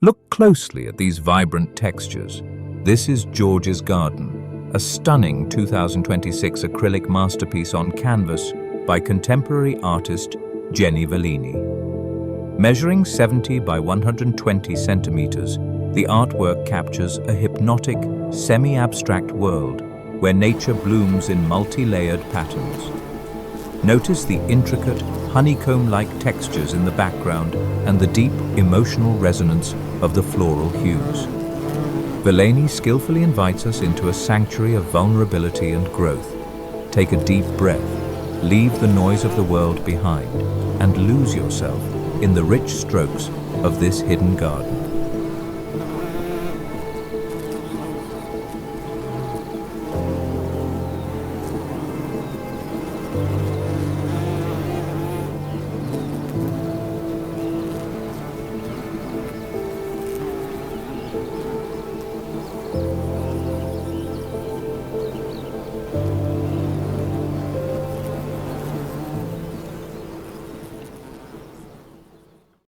Look closely at these vibrant textures. This is George's Garden, a stunning 2026 acrylic masterpiece on canvas by contemporary artist Jenny Veleni. Measuring 70 by 120 centimeters, the artwork captures a hypnotic, semi-abstract world where nature blooms in multi-layered patterns. Notice the intricate, honeycomb-like textures in the background and the deep, emotional resonance of the floral hues. Veleni skillfully invites us into a sanctuary of vulnerability and growth. Take a deep breath, leave the noise of the world behind, and lose yourself in the rich strokes of this hidden garden.